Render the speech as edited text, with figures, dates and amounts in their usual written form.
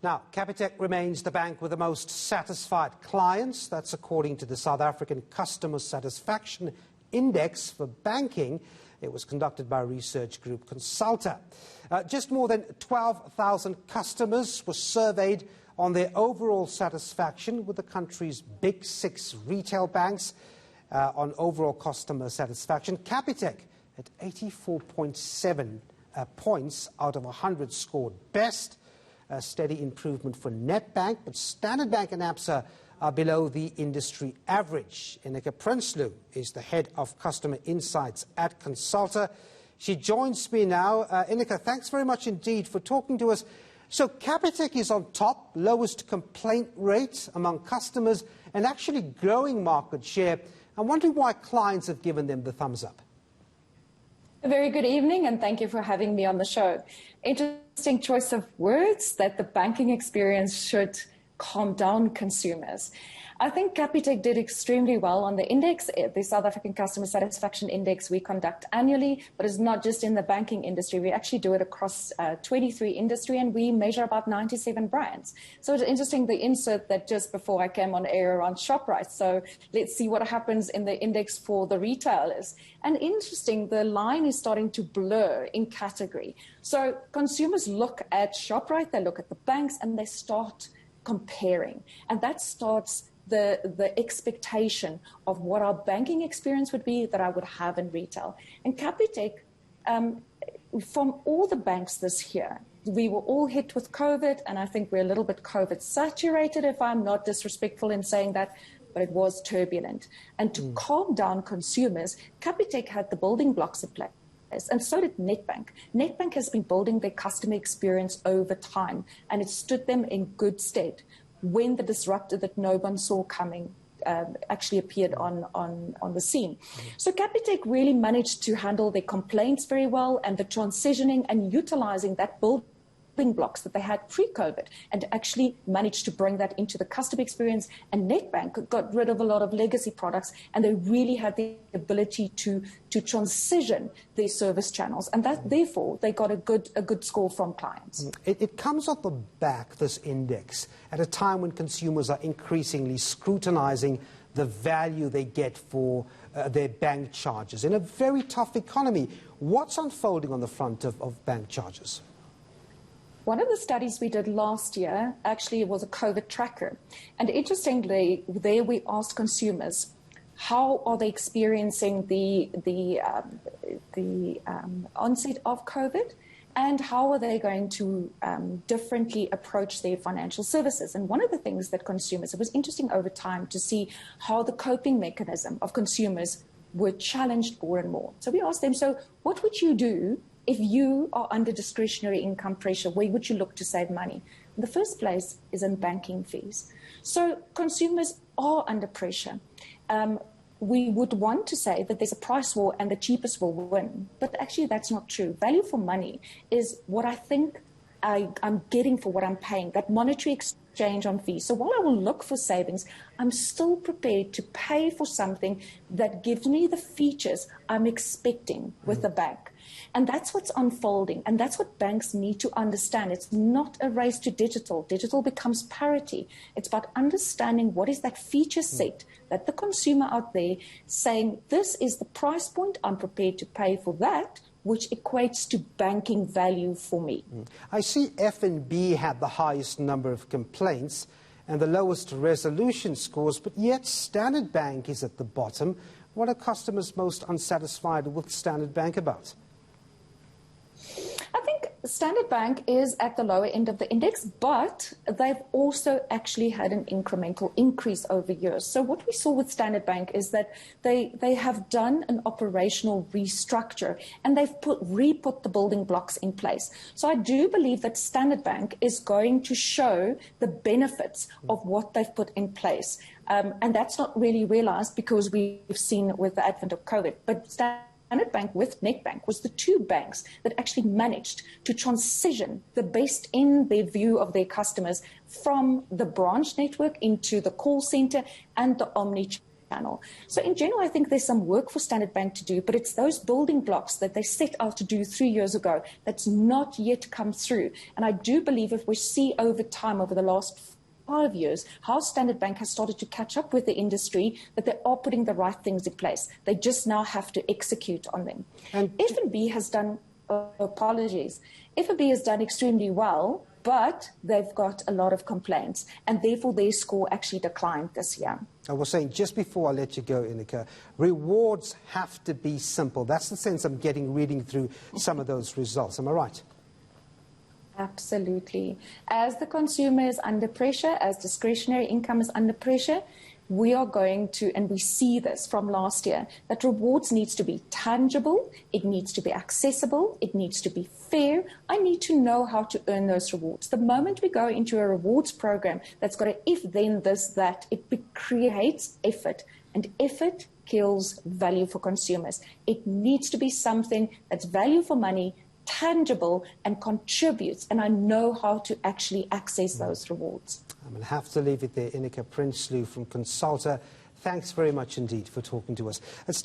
Now, Capitec remains the bank with the most satisfied clients. That's according to the South African Customer Satisfaction Index for Banking. It was conducted by research group Consulta. Just more than 12,000 customers were surveyed on their overall satisfaction with the country's big six retail banks on overall customer satisfaction. Capitec at 84.7 points out of 100 scored best. A steady improvement for Nedbank, but Standard Bank and ABSA are below the industry average. Ineke Prinsloo is the head of customer insights at Consulta. She joins me now. Ineke, thanks very much indeed for talking to us. So Capitec is on top, lowest complaint rate among customers and actually growing market share. I'm wondering why clients have given them the thumbs up. A very good evening, and thank you for having me on the show. Interesting choice of words, that the banking experience should calm down consumers. I think Capitec did extremely well on the index, the South African Customer Satisfaction Index we conduct annually, but it's not just in the banking industry. We actually do it across 23 industry, and we measure about 97 brands. So it's interesting, the insert that just before I came on air around ShopRite. So let's see what happens in the index for the retailers. And interesting, the line is starting to blur in category. So consumers look at ShopRite, they look at the banks, and they start comparing. And that starts the expectation of what our banking experience would be that I would have in retail. And Capitec, from all the banks this year, we were all hit with COVID, and I think we're a little bit COVID saturated, if I'm not disrespectful in saying that, but it was turbulent. And to calm down consumers, Capitec had the building blocks in place. And so did Nedbank. Nedbank has been building their customer experience over time, and it stood them in good stead when the disruptor that no one saw coming actually appeared on the scene. So Capitec really managed to handle their complaints very well, and the transitioning and utilizing that building blocks that they had pre-COVID, and actually managed to bring that into the customer experience. And Nedbank got rid of a lot of legacy products, and they really had the ability to transition their service channels, and that therefore they got a good score from clients. It comes off the back, this index, at a time when consumers are increasingly scrutinizing the value they get for their bank charges in a very tough economy. What's unfolding on the front of bank charges? One of the studies we did last year actually was a COVID tracker. And interestingly, there we asked consumers, how are they experiencing the onset of COVID, and how are they going to differently approach their financial services? And one of the things that consumers, it was interesting over time to see how the coping mechanism of consumers were challenged more and more. So we asked them, so what would you do if you are under discretionary income pressure? Where would you look to save money? In the first place is in banking fees. So consumers are under pressure. We would want to say that there's a price war and the cheapest will win, but actually that's not true. Value for money is what I think I'm getting for what I'm paying, that monetary exchange on fees. So while I will look for savings, I'm still prepared to pay for something that gives me the features I'm expecting with the bank. And that's what's unfolding, and that's what banks need to understand. It's not a race to digital. Digital becomes parity. It's about understanding what is that feature set that the consumer out there saying, this is the price point, I'm prepared to pay for that, which equates to banking value for me. I see F&B had the highest number of complaints and the lowest resolution scores, but yet Standard Bank is at the bottom. What are customers most unsatisfied with Standard Bank about? I think Standard Bank is at the lower end of the index, but they've also actually had an incremental increase over years. So what we saw with Standard Bank is that they have done an operational restructure, and they've re-put the building blocks in place. So I do believe that Standard Bank is going to show the benefits of what they've put in place. And that's not really realized because we've seen with the advent of COVID. But Standard Bank with Nedbank was the two banks that actually managed to transition the best in their view of their customers from the branch network into the call center and the omni-channel channel. So in general, I think there's some work for Standard Bank to do, but it's those building blocks that they set out to do 3 years ago that's not yet come through. And I do believe if we see over time, over the last 5 years, how Standard Bank has started to catch up with the industry, that they are putting the right things in place. They just now have to execute on them. And F&B has done, F&B has done extremely well, but they've got a lot of complaints, and therefore their score actually declined this year. I was saying, just before I let you go, Ineke, rewards have to be simple. That's the sense I'm getting reading through some of those results. Am I right? Absolutely. As the consumer is under pressure, as discretionary income is under pressure, we are going to, and we see this from last year, that rewards needs to be tangible, it needs to be accessible, it needs to be fair. I need to know how to earn those rewards. The moment we go into a rewards program that's got a if, then, this, that, it creates effort, and effort kills value for consumers. It needs to be something that's value for money, tangible, and contributes, and I know how to actually access those rewards. I'm going to have to leave it there. Ineke Prinsloo from Consulta, thanks very much indeed for talking to us.